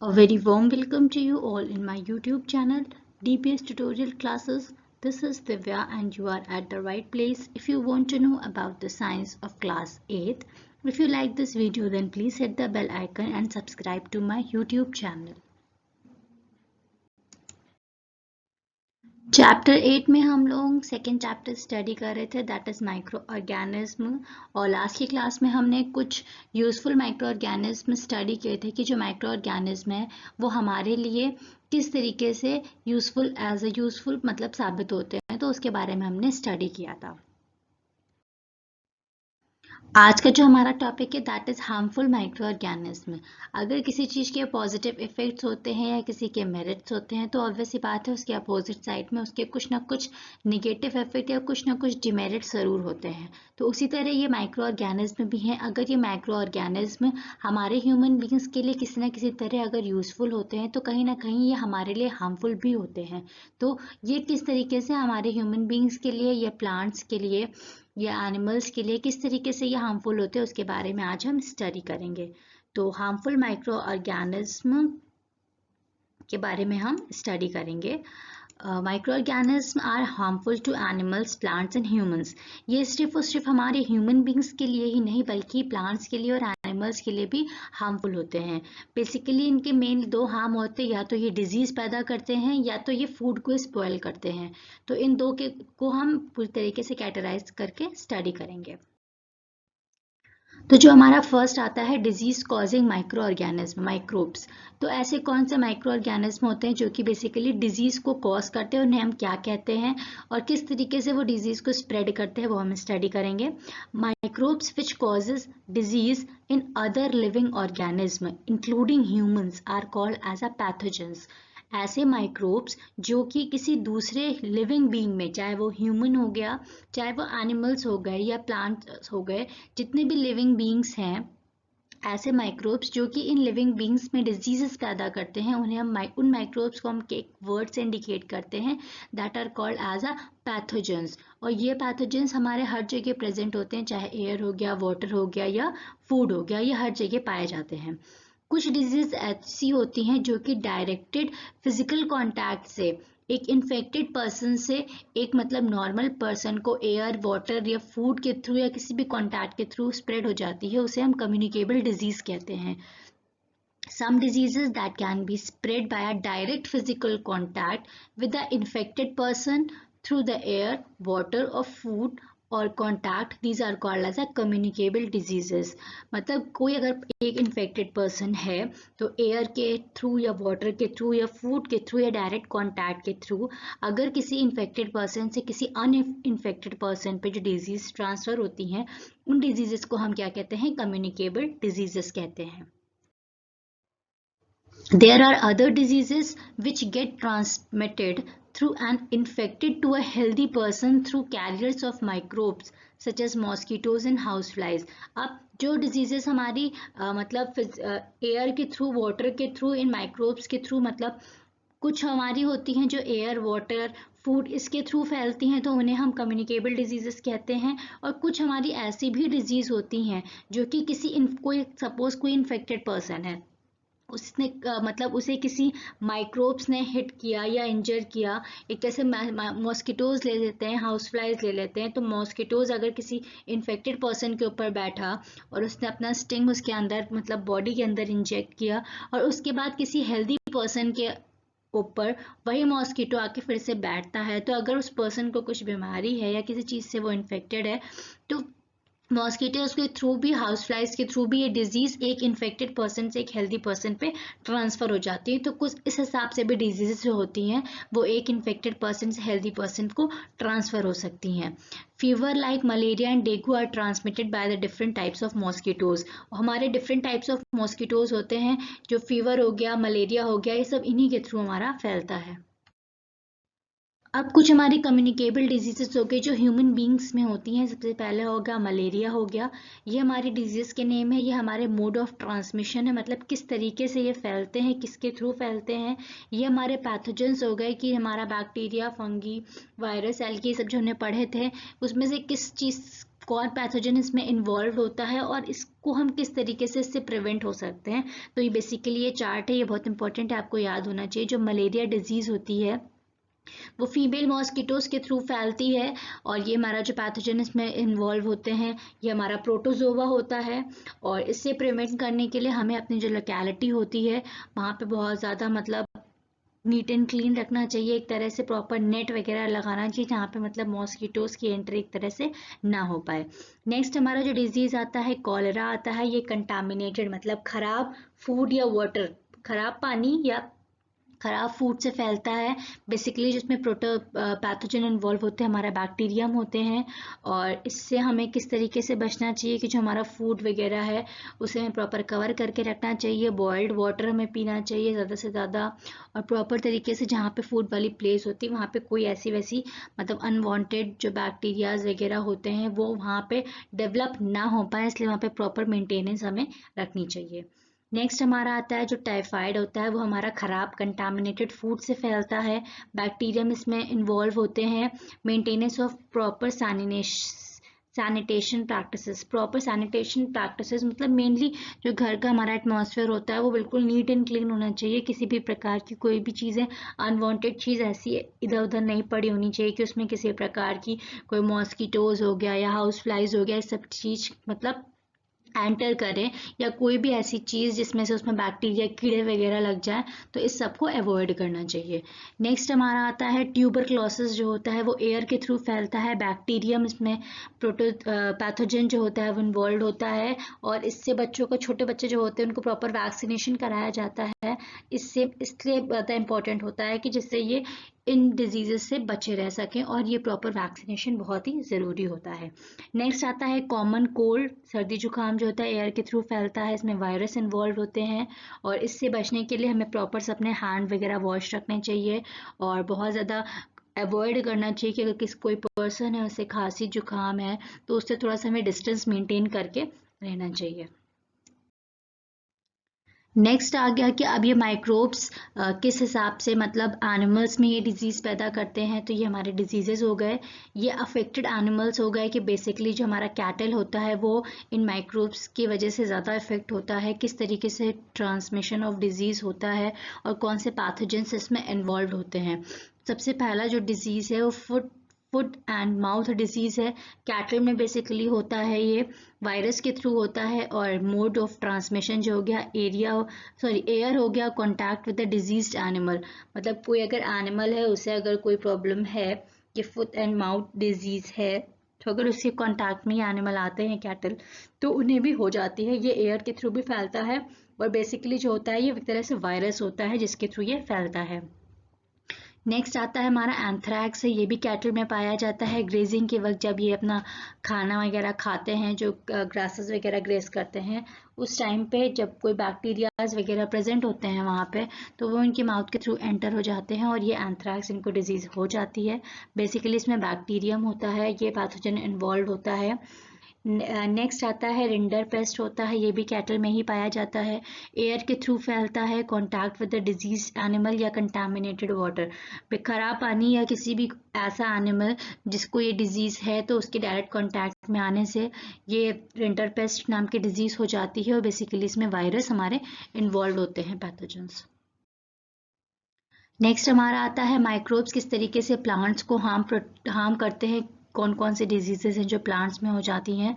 A very warm welcome to you all in my YouTube channel, DPS Tutorial Classes. This is Divya and you are at the right place if you want to know about the science of class 8th. If you like this video, then please hit the bell icon and subscribe to my YouTube channel. Chapter 8 में हम लोग second chapter study कर रहे थे, that is micro organism. और last की class में हमने कुछ यूजफुल माइक्रो ऑर्गेनिज्म स्टडी किए थे कि जो माइक्रो ऑर्गेनिज्म है वो हमारे लिए किस तरीके से यूजफुल एज अ यूजफुल मतलब साबित होते हैं, तो उसके बारे में हमने स्टडी किया था। आज का जो हमारा टॉपिक है that is harmful micro organism. अगर किसी चीज के पॉजिटिव इफेक्ट्स होते हैं या किसी के मेरिट्स होते हैं तो ऑब्वियस सी बात है उसके अपोजिट साइड में उसके कुछ ना कुछ निगेटिव इफेक्ट या कुछ ना कुछ डिमेरिट्स जरूर होते हैं। तो उसी तरह ये माइक्रो ऑर्गेनिज्म भी हैं। अगर ये माइक्रो ऑर्गेनिज्म हमारे ह्यूमन बींग्स के लिए किसी ना किसी तरह अगर यूजफुल होते हैं तो कहीं ना कहीं ये हमारे लिए हार्मफुल भी होते हैं। तो ये किस तरीके से हमारे ह्यूमन बींग्स के लिए या प्लांट्स के लिए या एनिमल्स के लिए किस तरीके से ये हार्मफुल होते हैं उसके बारे में आज हम स्टडी करेंगे। तो हार्मफुल माइक्रो ऑर्गेनिज्म के बारे में हम स्टडी करेंगे। Microorganism are harmful to animals, plants and humans. ये सिर्फ और सिर्फ हमारे ह्यूमन बींग्स के लिए ही नहीं बल्कि प्लांट्स के लिए और एनिमल्स के लिए भी हार्मफुल होते हैं। बेसिकली इनके मेन दो हार्म होते हैं, या तो ये डिजीज पैदा करते हैं या तो ये फूड को स्पॉइल करते हैं। तो इन दो के को हम पूरी तरीके से कैटेगराइज करके स्टडी करेंगे। तो जो हमारा फर्स्ट आता है disease causing micro organism, microbes. तो ऐसे कौन से माइक्रो ऑर्गेनिज्म होते हैं जो कि बेसिकली डिजीज को कॉज करते हैं, उन्हें हम क्या कहते हैं और किस तरीके से वो डिजीज को स्प्रेड करते हैं वो हम स्टडी करेंगे। Microbes which causes disease in other living organism including humans are called as a pathogens. ऐसे माइक्रोब्स जो कि किसी दूसरे लिविंग बीइंग में, चाहे वो ह्यूमन हो गया, चाहे वो एनिमल्स हो गए या प्लांट्स हो गए, जितने भी लिविंग बीइंग्स हैं, ऐसे माइक्रोब्स जो कि इन लिविंग बीइंग्स में डिजीजेस पैदा करते हैं, उन्हें हम उन माइक्रोब्स को हम एक वर्ड से इंडिकेट करते हैं, that are called as a pathogens. और ये पैथोजेंस हमारे हर जगह प्रेजेंट होते हैं, चाहे एयर हो गया, वाटर हो गया या फूड हो गया, ये हर जगह पाए जाते हैं। कुछ डिजीज ऐसी होती हैं जो कि डायरेक्टेड फिजिकल कांटेक्ट से एक इन्फेक्टेड पर्सन से एक मतलब नॉर्मल पर्सन को एयर, वाटर या फूड के थ्रू या किसी भी कांटेक्ट के थ्रू स्प्रेड हो जाती है, उसे हम कम्युनिकेबल डिजीज कहते हैं। Some diseases that can be spread by a direct physical contact with the infected person through the air, water or food और contact, these are called as a communicable diseases. मतलब कोई अगर एक infected person है तो air के through या water के थ्रू या फूड के थ्रू या डायरेक्ट कॉन्टैक्ट के थ्रू अगर किसी इन्फेक्टेड पर्सन से किसी अनइन्फेक्टेड पर्सन पे जो डिजीज ट्रांसफर होती हैं, उन डिजीजेस को हम क्या कहते हैं, कम्युनिकेबल डिजीजेस कहते हैं। There are other diseases which get transmitted through an infected to a healthy person through carriers of microbes such as mosquitoes and houseflies. अब जो diseases हमारी मतलब एयर के थ्रू, वाटर के थ्रू, इन माइक्रोब्स के through, मतलब कुछ हमारी होती हैं जो एयर, वाटर, फूड इसके थ्रू फैलती हैं तो उन्हें हम कम्युनिकेबल डिजीजेस कहते हैं। और कुछ हमारी ऐसी भी डिजीज होती हैं जो कि कोई सपोज कोई इन्फेक्टेड पर्सन है, उसने मतलब उसे किसी माइक्रोब्स ने हिट किया या इंजर किया। एक जैसे मॉस्किटोज ले लेते हैं, हाउस फ्लाइज ले लेते हैं। तो मॉस्किटोज अगर किसी इन्फेक्टेड पर्सन के ऊपर बैठा और उसने अपना स्टिंग उसके अंदर मतलब बॉडी के अंदर इंजेक्ट किया और उसके बाद किसी हेल्दी पर्सन के ऊपर वही मॉस्किटो आके फिर से बैठता है, तो अगर उस पर्सन को कुछ बीमारी है या किसी चीज़ से वो इन्फेक्टेड है तो मॉस्किटोज के थ्रू भी, हाउस फ्लाइज के थ्रू भी ये डिजीज एक इन्फेक्टेड पर्सन से एक हेल्दी पर्सन पे ट्रांसफर हो जाती है। तो कुछ इस हिसाब से भी डिजीजेस जो होती हैं वो एक इन्फेक्टेड पर्सन से हेल्दी पर्सन को ट्रांसफर हो सकती हैं। Fever like malaria and dengue are transmitted by the different types of mosquitoes. हमारे डिफरेंट टाइप्स ऑफ मॉस्किटोज होते हैं, जो फीवर हो गया, मलेरिया हो गया, ये सब इन्हीं के थ्रू हमारा फैलता है। अब कुछ हमारी कम्युनिकेबल डिजीजेस हो गई जो ह्यूमन बींग्स में होती हैं। सबसे पहले हो गया मलेरिया हो गया, ये हमारी डिजीज के नेम है। ये हमारे मोड ऑफ ट्रांसमिशन है, मतलब किस तरीके से ये फैलते हैं, किसके थ्रू फैलते हैं। ये हमारे पैथोजेंस हो गए कि हमारा बैक्टीरिया, फंगी, वायरस, एल्गी सब जो हमने पढ़े थे उसमें से किस चीज़ कौन पैथोजन इसमें इन्वॉल्व होता है और इसको हम किस तरीके से इससे प्रिवेंट हो सकते हैं। तो ये बेसिकली ये चार्ट है, ये बहुत इंपॉर्टेंट है, आपको याद होना चाहिए। जो मलेरिया डिजीज़ होती है वो फीमेल मॉस्किटोज के थ्रू फैलती है, और ये हमारा जो पैथोजन इसमें इन्वॉल्व होते हैं ये हमारा प्रोटोजोवा होता है। और इससे प्रिवेंट करने के लिए हमें अपनी जो लोकेलिटी होती है वहाँ पे बहुत ज़्यादा मतलब नीट एंड क्लीन रखना चाहिए, एक तरह से प्रॉपर नेट वगैरह लगाना चाहिए जहाँ पे मतलब मॉस्किटोज की एंट्री एक तरह से ना हो पाए। नेक्स्ट हमारा जो डिजीज आता है कॉलरा आता है। ये कंटामिनेटेड मतलब खराब फूड या वाटर, खराब पानी या खराब फूड से फैलता है। बेसिकली जिसमें पैथोजन इन्वॉल्व होते हैं हमारा बैक्टीरियम होते हैं। और इससे हमें किस तरीके से बचना चाहिए कि जो हमारा फूड वगैरह है उसे हमें प्रॉपर कवर करके रखना चाहिए। बॉइल्ड वाटर हमें पीना चाहिए ज़्यादा से ज़्यादा, और प्रॉपर तरीके से जहाँ पे फूड वाली प्लेस होती है वहाँ पे कोई ऐसी वैसी मतलब अनवांटेड जो बैक्टीरियाज वगैरह होते हैं वो वहाँ पे डेवलप ना हो पाए, इसलिए वहाँ पे प्रॉपर मेंटेनेंस हमें रखनी चाहिए। नेक्स्ट हमारा आता है जो टाइफाइड होता है वो हमारा खराब कंटामिनेटेड फूड से फैलता है। बैक्टीरियम इसमें इन्वॉल्व होते हैं। Maintenance of proper sanitation practices, proper sanitation practices मतलब मेनली जो घर का हमारा एटमॉस्फेयर होता है वो बिल्कुल नीट एंड क्लीन होना चाहिए। किसी भी प्रकार की कोई भी चीज़ें अनवांटेड चीज़ ऐसी इधर उधर नहीं पड़ी होनी चाहिए कि उसमें किसी प्रकार की कोई मॉस्किटोज हो गया या हाउस फ्लाइज हो गया, ये सब चीज़ मतलब एंटर करें, या कोई भी ऐसी चीज़ जिसमें से उसमें बैक्टीरिया कीड़े वगैरह लग जाए, तो इस सब को अवॉइड करना चाहिए। नेक्स्ट हमारा आता है ट्यूबरक्लोसिस जो होता है वो एयर के थ्रू फैलता है। बैक्टीरियम इसमें पैथोजन जो होता है वो इन्वॉल्व होता है, और इससे बच्चों को, छोटे बच्चे जो होते हैं उनको प्रॉपर वैक्सीनेशन कराया जाता है। इससे इसलिए ज़्यादा इंपॉर्टेंट होता है कि जिससे ये इन डिजीज़ से बचे रह सकें, और ये प्रॉपर वैक्सीनेशन बहुत ही ज़रूरी होता है। नेक्स्ट आता है कॉमन कोल्ड, सर्दी जुकाम जो होता है एयर के थ्रू फैलता है, इसमें वायरस इन्वॉल्व होते हैं। और इससे बचने के लिए हमें प्रॉपर से अपने हैंड वगैरह वॉश रखने चाहिए, और बहुत ज़्यादा अवॉइड करना चाहिए कि अगर किसी कोई पर्सन है उसे खांसी जुकाम है तो उससे थोड़ा सा हमें डिस्टेंस मेंटेन करके रहना चाहिए। नेक्स्ट आ गया कि अब ये माइक्रोब्स किस हिसाब से मतलब एनिमल्स में ये डिजीज़ पैदा करते हैं। तो ये हमारे डिजीजेज हो गए, ये अफेक्टेड एनिमल्स हो गए कि बेसिकली जो हमारा कैटल होता है वो इन माइक्रोब्स की वजह से ज़्यादा इफेक्ट होता है। किस तरीके से ट्रांसमिशन ऑफ डिजीज़ होता है और कौन से पैथोजेंस इसमें इन्वॉल्व होते हैं। सबसे पहला जो डिजीज़ है वो फुट एंड माउथ डिजीज़ है। कैटल में बेसिकली होता है, ये वायरस के थ्रू होता है। और मोड ऑफ ट्रांसमिशन जो हो गया एयर हो गया, contact with the diseased animal, मतलब कोई अगर एनिमल है उसे अगर कोई प्रॉब्लम है, ये फुट एंड माउथ डिजीज है, तो अगर उसके कॉन्टैक्ट में ये एनिमल आते हैं कैटल तो उन्हें भी हो जाती है। ये एयर के थ्रू भी फैलता है, और बेसिकली जो होता है ये एक तरह से वायरस होता है जिसके थ्रू ये फैलता है। नेक्स्ट आता है हमारा एंथ्रैक्स है, ये भी कैटल में पाया जाता है। ग्रेजिंग के वक्त जब ये अपना खाना वगैरह खाते हैं, जो ग्रासेस वगैरह ग्रेस करते हैं, उस टाइम पे जब कोई बैक्टीरियाज वगैरह प्रेजेंट होते हैं वहाँ पे, तो वो इनके माउथ के थ्रू एंटर हो जाते हैं और ये एंथ्रैक्स इनको डिजीज़ हो जाती है। बेसिकली इसमें बैक्टीरियम होता है, ये पैथोजन इन्वॉल्व होता है। नेक्स्ट आता है रिंडर पेस्ट होता है, ये भी कैटल में ही पाया जाता है। एयर के थ्रू फैलता है, contact with the disease animal या कंटामिनेटेड वाटर, खराब पानी या किसी भी ऐसा एनिमल जिसको ये डिजीज़ है तो उसके डायरेक्ट कॉन्टैक्ट में आने से ये रिंडर पेस्ट नाम की डिजीज़ हो जाती है। और बेसिकली इसमें वायरस हमारे इन्वॉल्व होते हैं, पैथोजेंस। नेक्स्ट हमारा आता है माइक्रोब्स किस तरीके से प्लांट्स को हार्म करते हैं, कौन कौन से डिजीजेस हैं जो प्लांट्स में हो जाती हैं।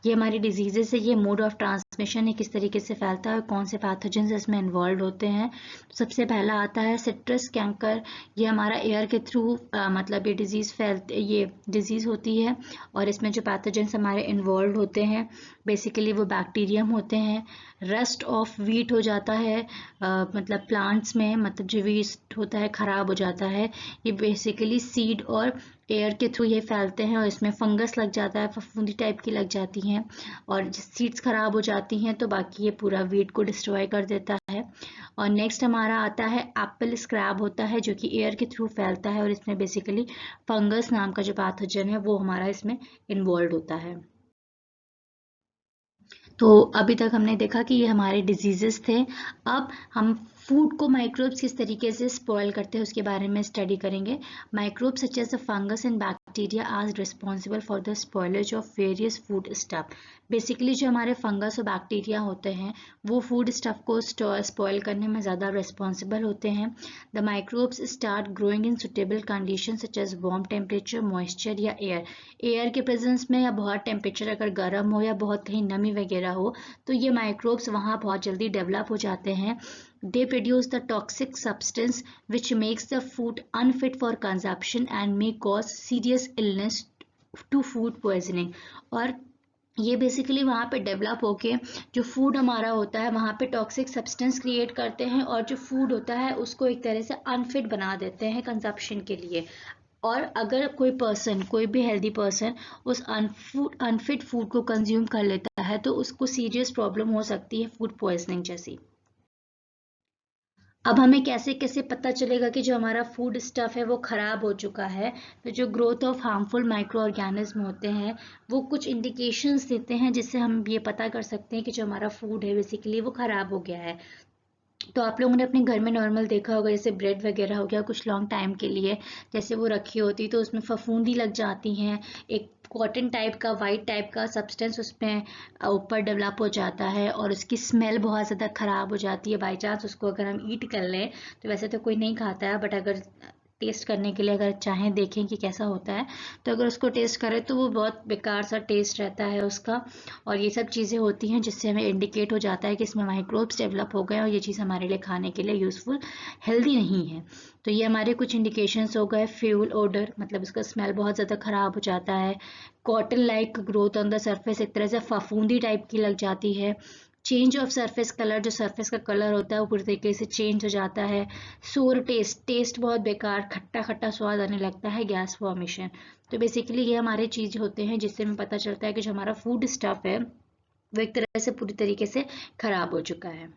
ये हमारी डिजीजेस है, ये मोड ऑफ ट्रांसमिशन है, किस तरीके से फैलता है, कौन से पैथोजेंस इसमें इन्वॉल्व होते हैं। सबसे पहला आता है सिट्रस कैंकर, ये हमारा एयर के थ्रू मतलब ये डिजीज़ होती है, और इसमें जो पैथोजेंस हमारे इन्वॉल्व होते हैं बेसिकली वो बैक्टीरियम होते हैं। रस्ट ऑफ वीट हो जाता है, मतलब प्लांट्स में मतलब जो वीट होता है ख़राब हो जाता है, ये बेसिकली सीड और एयर के थ्रू ये फैलते हैं, और इसमें फंगस लग जाता है, फफूंदी टाइप की लग जाती हैं, और सीड्स ख़राब हो जाती हैं तो बाकी ये पूरा वीट को डिस्ट्रॉय कर देता है। और नेक्स्ट हमारा आता है एप्पल स्क्रैब होता है, जो कि एयर के थ्रू फैलता है, और इसमें बेसिकली फंगस नाम का जो पैथोजन है वो हमारा इसमें इन्वॉल्व होता है। तो अभी तक हमने देखा कि ये हमारे डिजीजेस थे। अब हम फूड को माइक्रोब्स किस तरीके से स्पॉइल करते हैं उसके बारे में स्टडी करेंगे। Microbes such as a fungus and bacteria are responsible for the spoilage of various food stuff. Basically जो हमारे फंगस और बैक्टीरिया होते हैं वो फूड स्टफ को स्पॉयल करने में ज़्यादा रिस्पॉन्सिबल होते हैं। The microbes start growing in suitable condition such as warm temperature, moisture या एयर के प्रेजेंस में, या बहुत टेम्परेचर अगर गर्म हो या बहुत कहीं नमी वगैरह हो तो ये माइक्रोब्स वहाँ बहुत जल्दी डेवलप हो जाते हैं। They produce the toxic substance which makes the food unfit for consumption and may cause serious illness to food poisoning। और ये बेसिकली वहाँ पे डेवलप होके जो फूड हमारा होता है वहाँ पे टॉक्सिक सब्सटेंस क्रिएट करते हैं और जो फूड होता है उसको एक तरह से अनफिट बना देते हैं कंजप्शन के लिए। और अगर कोई भी हेल्दी पर्सन उस अनफिट फूड को कंज्यूम कर लेता है तो उसको सीरियस प्रॉब्लम हो सकती है, फूड पॉइजनिंग जैसी। अब हमें कैसे कैसे पता चलेगा कि जो हमारा फूड स्टफ है वो खराब हो चुका है? तो जो growth of harmful micro organism होते हैं वो कुछ इंडिकेशंस देते हैं जिससे हम ये पता कर सकते हैं कि जो हमारा फूड है बेसिकली वो खराब हो गया है। तो आप लोगों ने अपने घर में नॉर्मल देखा होगा, जैसे ब्रेड वगैरह हो गया, कुछ लॉन्ग टाइम के लिए जैसे वो रखी होती तो उसमें फफूंदी लग जाती हैं, एक कॉटन टाइप का वाइट टाइप का सब्सटेंस उसमें ऊपर डेवलप हो जाता है और उसकी स्मेल बहुत ज़्यादा ख़राब हो जाती है। बाई चांस उसको अगर हम ईट कर लें तो वैसे तो कोई नहीं खाता है, बट अगर टेस्ट करने के लिए अगर चाहें देखें कि कैसा होता है तो अगर उसको टेस्ट करें तो वो बहुत बेकार सा टेस्ट रहता है उसका। और ये सब चीज़ें होती हैं जिससे हमें इंडिकेट हो जाता है कि इसमें माइक्रोब्स डेवलप हो गए और ये चीज़ हमारे लिए खाने के लिए यूज़फुल हेल्दी नहीं है। तो ये हमारे कुछ इंडिकेशंस हो गए। फ्यूल ओडर, मतलब उसका स्मेल बहुत ज़्यादा ख़राब हो जाता है। Cotton like growth on the surface, एक तरह से फफूंदी टाइप की लग जाती है। चेंज ऑफ सरफेस कलर, जो सरफेस का कलर होता है वो पूरी तरीके से चेंज हो जाता है। सोर टेस्ट बहुत बेकार, खट्टा खट्टा स्वाद आने लगता है। Gas formation. तो बेसिकली ये हमारे चीज़ होते हैं जिससे हमें पता चलता है कि जो हमारा फूड स्टफ है वो एक तरह से पूरी तरीके से खराब हो चुका है।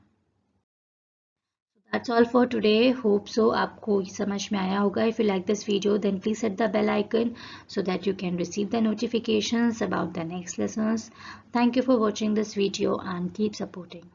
That's all for today. Hope so आपको ये समझ में आया होगा. If you like this video, then please hit the bell icon so that you can receive the notifications about the next lessons. Thank you for watching this video and keep supporting.